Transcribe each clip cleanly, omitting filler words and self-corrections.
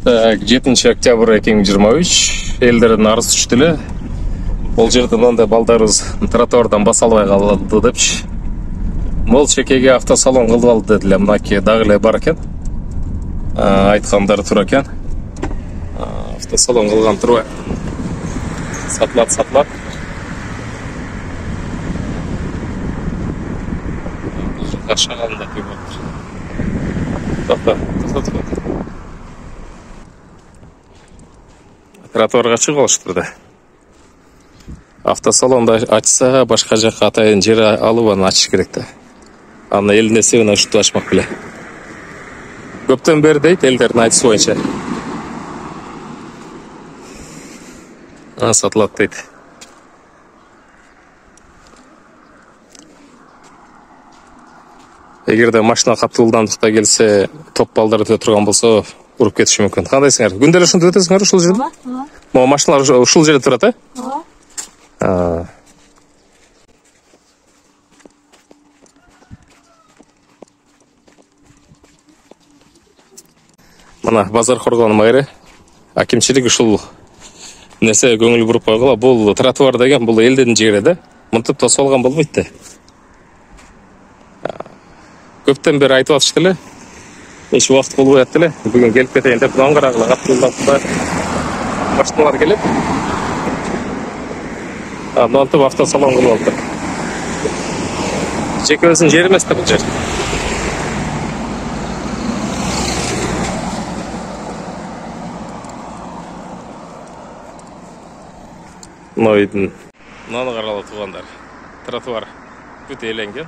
Так, 7 октябрь 2023 элдердин арыз түштү эле. Бул жерде мындай балдарыбыз тротуардан баса албай калды депчи. Мол чекеге автосалон кылып алды дедиле. Мынакей дагы эле бар экен. Айткандары туура экен. Автосалон кылган турбайбы? Сатылат. Кашаганда тийип атыр. Токтот. Тротуарга чыгып алыштыр да. Автосалонда ачса, башка жакка атайын жер алып аны ачыш керек да. Аны элдин эсебине ушинтип ачмак беле. Көптөн бери дейт элдердин айтышы боюнча. Сатылат дейт. Эгерде машина катуу ылдамдыкта келсе, топ балдар өтө турган болсо, уруп кетиши мүмкүн. Кандайсыңар? Күндө эле ушинтип өтөсүңөр ушул жерде? Могу машиналар ушул жерде турат, э? Мына базар коргонун майры акимчилик ушул нерсеге көңүл буруп койгула. Бул тротуар деген бул элдин жери да. Мынтип тосуп алган болбойт да. Көптөн бери айтып атышты эле. Эч убакыт болбой атты эле. Бүгүн келип кетейин деп мындан карагыла каттуулдакта машиналар келет. Мынтип автосалон кылып алды. Жекебиздин жери эмес да бул жер. Мынаны карагыла туугандар. Тротуар бүт эленген.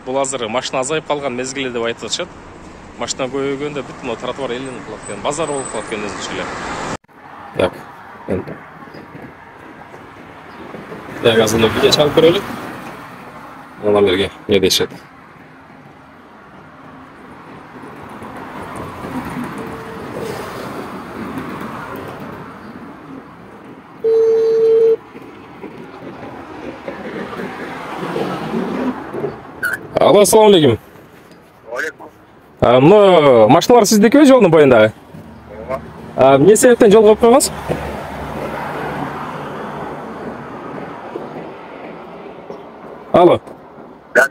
Бул азыр машина азайып калган мезгили деп айтып атышат. Машина көбөйгөндө бүт мына тротуар эленип калат экен, базар болуп калат экен өзүнчө эле. Так. Так, азыр видео чалып көрөлү. Мына берге не дешет. Алло, ассаламу алейкум. Мына машиналар сиздикиби жолдун боюндагы? Эмне себептен жол коюп койгонсуз? Алло. Да.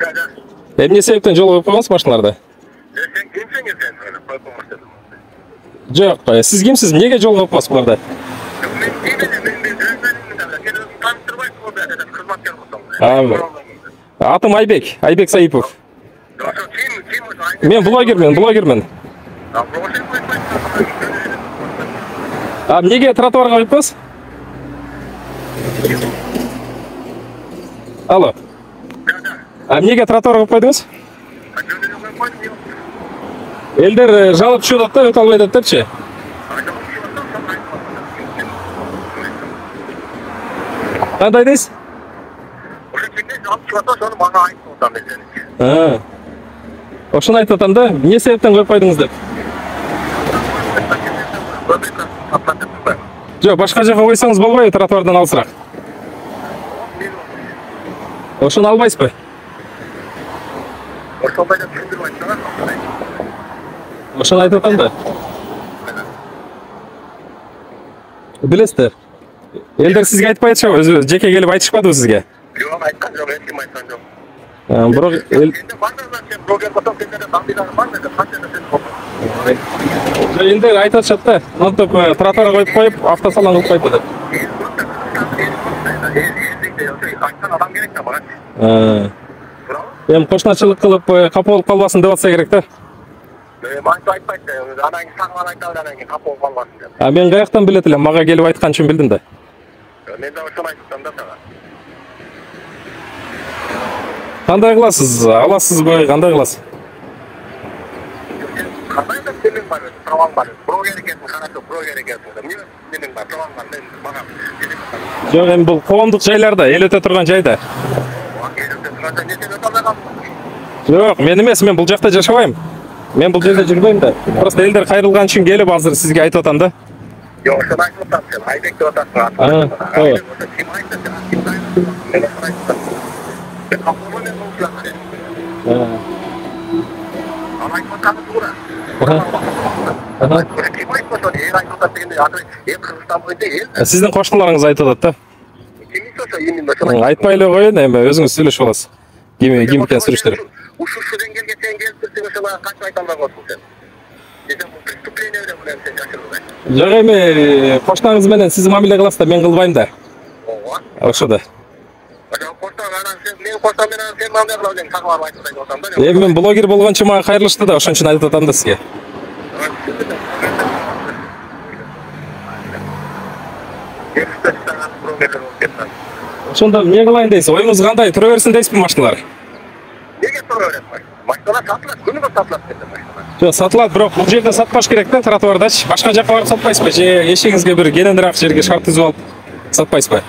Эмне себептен жол коюп койгонсуз машиналарды? Сен кимсиң сен? Коюп коймоштун. Жок, сиз кимсиз? Эмнеге жол коюп койсуз буларда? Мен гражданимин да. Сен өзүң таныштырбайсың го бул жерде кызматкер болсоң. Атым Айбек Саипов. Мен блогермен. Эмнеге тротуарга коюп койсуз? Алло. Эмнеге тротуарга коюп койдуңуз? Элдер жалып түшүп атат да, өтө албай атат депчи. Кандай дейсиз? Ошону айтып атам да, эмне себептен коюп койдуңуз деп. Жок, башка жака койсоңуз болбойбу, тротуардан алысыраак. Ошону албайсызбы? Ошону айтып атам да. Билесиздер. Элдер сизге айтпай атышабы, өзү жеке келип айтышпадыбы сизге? Жок, айткан жок, эч ким айткан жок. Бирок элдер айтып атышат да, мынтип тротуарга коюп, автосалон кылып койду деп. Адам керек да бага. Эми кошуначылык кылып капа болуп калбасын деп атса керек да. Айтпайт да, анан кийин сагынан айтабыз, анан кийин капа болуп калбасын деп. Мен каяктан билет элем, мага келип айткан үчүн билдим да. Мен да ошону айттым да сага. Кандай кыласыз? Аласызбы? Кандай кыласыз? Кандай да сенин бар, праваң бар. Блогер экенсиң, карачы блогер экенсиң. Эмне сенин бар, праваң бар, мен багам. Жок, эми бул коомдук жайларда, эл өтө турган жайда. Жок, мен эмес, мен бул жакта жашабайм. Мен бул жерде жүрбөйм да. Просто элдер кайрылган үчүн келип азыр сизге айтып атам да. Жок, ошону айтып атам сен. Айбек деп атасың. Ким айтты сен? Мен Сіздің қошқыларыңыз айтып жатады да. Айтпай эле коеюн, эми өзүңүз сүйлөшүп аласыз. Ким экен сүрүштөр. Ушул деңгээлге сен келип турсуң, ошола кантип айта албайсың сен? Сен бул преступление менен сен жашырбайсың. Жок, эми кошунаңыз менен сиз мамиле кыласыз да, мен кылбайм да. Ооба. Ошо да. Коштан анан сен мен коштан менен сен мамиле кыла элең, сагылап айтып атам да. Эми мен блогер болгончо мага кайрылышты да, ошон үчүн айтып атам да сизге. Ошондо эмне кылайын дейсиз? Оюңуз кандай? Тура берсин дейсизби машиналар? Неге тура берет? Машиналар сатылат, күнүгө сатылат dedi машиналар. Жок, сатылат, бирок бул жерде сатпаш керек да, тротуардачы. Башка жакка барып сатпайсызбы? Же эшигиңизге бир кененирээк жерге шарт түзүп алып сатпайсызбы?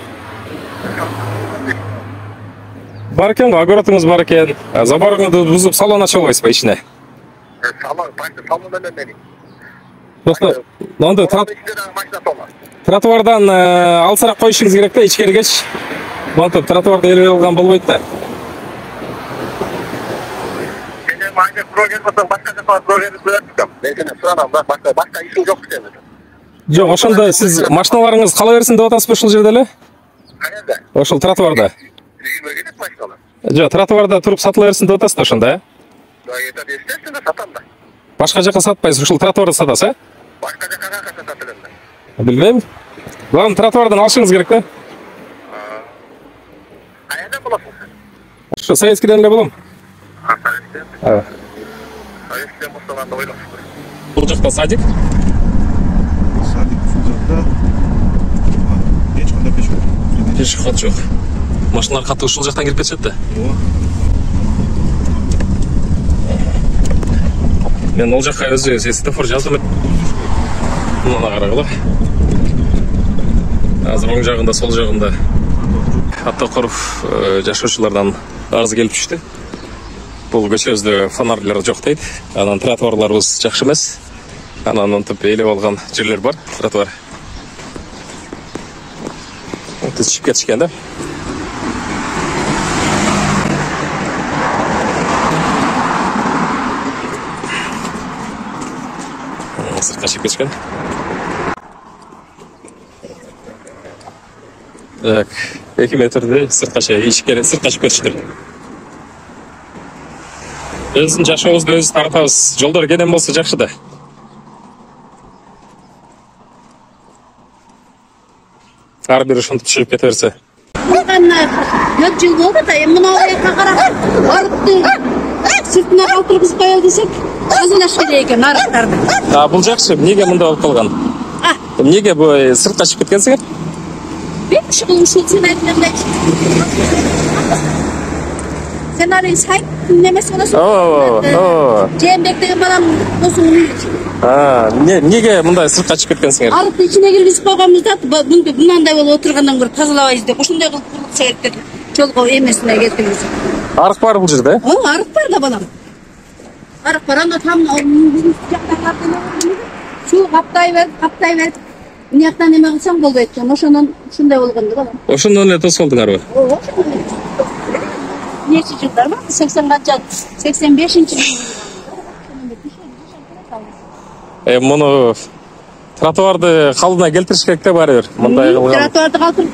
Бар экен го, огородуңуз бар экен. Заборыңызды бузуп салон ача албайсызбы ичине? Салон менен эмне? Просто нондо машина толат. тротуардан алсыраак коюшуңуз керек да, ичкеригечи. Монтип тротуарда эле алган болбойт да. Сен майда прогресс болсоң башка жака прогресс берем. Мен сени суранам да, башка ишиң жок сенин. Жок, ошондо сиз машиналарыңыз кала берсин деп атасызбы ушул жерде эле? Каерде? Ошол тротуарда. Үйүмө келет машиналар. Жок, тротуарда туруп сатыла берсин деп атасыз да ошондо, э? Жок, естественно сатам да. Башка жака сатпайсыз, ушул тротуарда сатасыз, э? Башка жака сатат элем. Билбейм. Главное тротуардан алышыңыз керек да. Каерде болосуң сен? Ошо Советскийден эле болом. Советскийден? Советскийден болсоң анда ойлоп. Бул жакта садик. Садик жакта. Эч кандай пешеход. Пешеход жок. Машиналар катты ушул жактан кирип кетишет да. Мен ол жакка өзү светофор жаздым. Мына карагыла. Азыр оң жагында, сол жагында Аттакоров жашоочулардан арыз келип түштү. Бул көчөбүздө фонарлар жок дейт. Анан тротуарларыбыз жакшы эмес. Анан монтип ээлеп алган жерлер бар, тротуар. Түшүп кетишкен да. Сыртка чыгып кетишкен. Так, 2 метрде сыртка чыгып кетиштир. Биздин жашообузду өзүбүз тартабыз. Жолдор кенен болсо жакшы да. Ар бир ушинтип чыгып кете берсе. Көп жыл болду да, эми мына оюнга карап, арыктын сыртына калтыргызып коелу десек, тазалаш керек экен арыктарды. Бул жакшы. Эмнеге мындай болуп калган? Эмнеге бу сыртка чыгып кеткенсиңер? Мен ушул сен айткандай. Сценарий сайт немесе болосуң. Жээнбек деген балам досуң. Неге мындай сыртка чыгып кеткенсиңер? Арыкты ичине киргизип койгонбуз да, мындай болуп отургандан көрө тазалабайбыз деп. Ошондой кылып чыгып жолго эмесине келтиребиз. Арык бар бул жерде? Арык бар да балам. Арык бар, анда там суу каптай берип, мынаяктан эме кылсаң болбойт экен. Ошондон ушундай болгон да балам. Ошондон эле тосуп алдыңарбы? Ооба. Нече жылдар бар? 80 канча? 85-жылдар. Муну тротуарды калдына келтириш керек да баары бир. Мындай кылган. Тротуарды калтырып,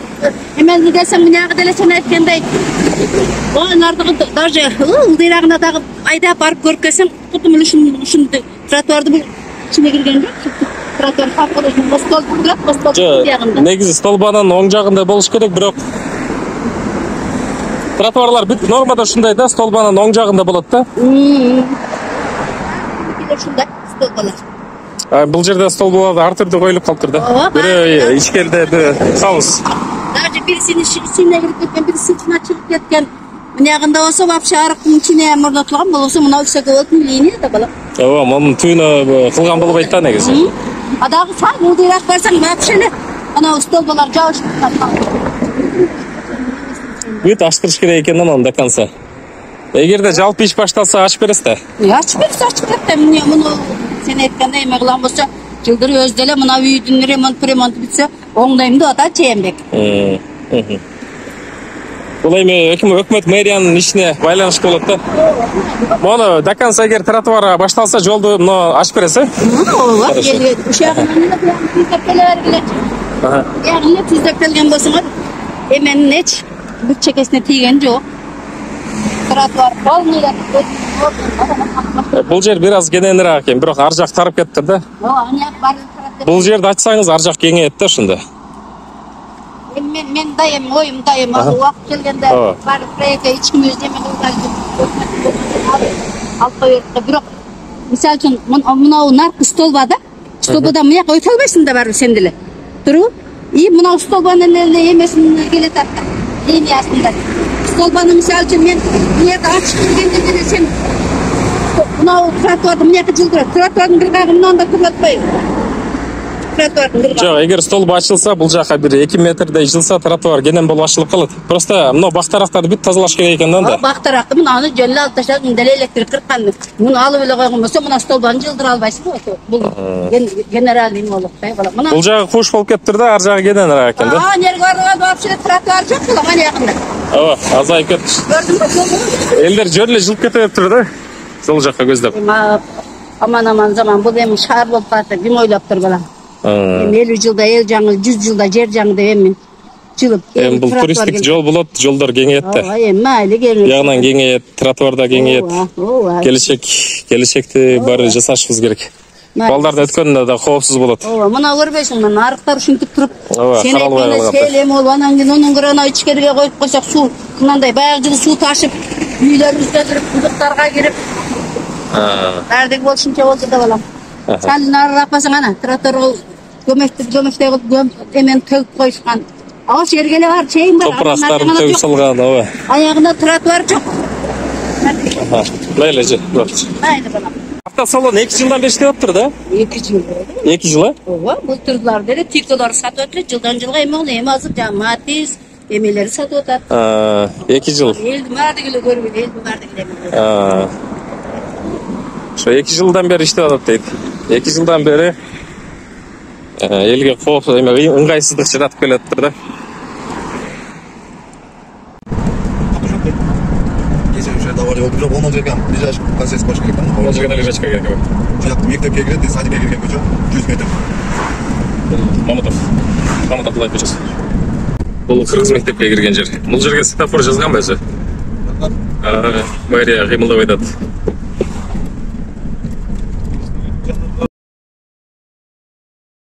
эмелди десем мынягы деле сен айткандай. Нардыгы даже ылдыйрагына дагы айдап барып көрүп келсең, кутум ушундай тротуарды бул ичине кирген жок. Тротуар капкылы постол турат, постол ягында. Негизи столбанын оң жагында болуш керек, бирок тротуарлар бүт нормада ушундай да, столбанын оң жагында болот да. Ушундай столбалар. Бул жерде столбалар ар түрдүү коюлуп калыптыр да. Бири ичкерде кабыз. Даже бирисинин ичине кирип кеткен, бирисинин ичине чыгып кеткен. Мынягында болсо вообще арыктын ичине орнотулган, болсо мына үсөкө болот линия да балам. Ооба, мунун түйүнө кылган болбойт да негизи. Дагы сай ылдыйраак барсаң вообще эле анау столбалар жабышып калган. Бүт ачтырыш керек экен анан до конца. Эгерде жалпы иш башталса ачып бересиз да. Ачып берет да. Муну сен айткандай эме кылган болсо, жылдыр өзү деле мына үйдүн ремонт бүтсө, оңдойм деп атат Жээнбек. Бул эми өкмөт мэриянын ишине байланыштуу болот да. Мону до конца эгер тротуар башталса жолду мына ачып бересиз? Ооба, элге ушагынан да түздөп келе бергиле. Ягы түздөп келген болсоңор, эменин эч бүт чекесине тийген жок. Тротуар полный. Бул жер бир аз кененирээк экен, бирок ар жак тарып кетти да. Ооба, аны баары. Бул жерди ачсаңыз ар жак кеңейет да ошондо. Men dayım, oyum dayım, vakit gelgende var proyekte içkim özlemi alıp koyuyordu. Bırak, misal için mınav narkı stolbada, stolbada mıyak ötelmesin de var sendile. Duru, iyi mınav stolbanın eline yemesin gele tatta. İyi aslında. Stolbanı misal için men mıyak açık gelgende de sen mınav trotuarda mıyak cıldırar. Trotuardın kırgağımdan da kırlatmayın. Жок, эгер стол ачылса, бул жака бир 2 метрдей жылса, тротуар кенен болуп ачылып калат. Просто мына бактарактарды бүт тазалаш керек экен да. Бактаракты мынаны жөнү алып таштадым, деле электр кырккан. Муну алып эле койгон болсо, мына столбаны жылдыра албайсың го. Бул генеральный болот да. Бул жагы куш болуп кетиптир да, ар жагы кененирээк экен да. Нерге барган вообще тротуар жок кыла мына якында. Ооба, азайып кетти. Көрдүңбү? Элдер жөн эле жылып кете бериптир да. Сол жакка көздөп. Аман заман бул эми шаар болуп калат, ким ойлоп тур балам. 50 жылда эл жаңы, 100 жылда жер жаңы деп эми жылып. Эми бул туристтик жол болот, жолдор кеңейет да. Ооба, эми майли кеңейет. Ягынан кеңейет, тротуарда кеңейет. Ооба. Келечекти баары жасашыбыз керек. Балдардын өткөнүндө да коопсуз болот. Ооба, мына көрбөйсүң, мына арыктар ушинтип туруп. Ооба, каралбай калган. Селем болуп, анан кийин онун кырына ичкериге коюп койсок, суу мындай баягы жылы суу ташып, үйлөрүбүздө туруп, кудуктарга кирип. Бардык болушунча болду да балам. Сәл нарыраак басаң ана, тротуар көмөктөй кылып эмен төгүп коюшкан. Ал жерге эле бар, чейин бар. Топурактарын төгүп салган, ооба. Аягында тротуар жок. Мейли же, болот. Майли балам. Автосалон 2 жылдан бери иштеп атыптыр да? 2 жыл. 2 жыл, а? Ооба, бул турлар деле тикалар сатып өтүлөт, жылдан жылга эми азыр жамаатиз эмелери сатып атат. 2 жыл. Элдин баардыгы эле көрбөйт, элдин баардыгы эле. Ошо 2 жылдан бери иштеп атат дейт. 2 жылдан бери элге кооп, эме ыңгайсыздык жаратып келатыптыр да. Бирок оны жерге ближайший концесс коюш керек да. Ол жерге лежачка керек. Жакты мектепке кирет, садикке кирген көчө 100 метр. Мамытов Абдулаев көчөсү. Бул кыргыз мектепке кирген жер. Бул жерге светофор жазганбы өзү? Мэрия кыймылдап айтат.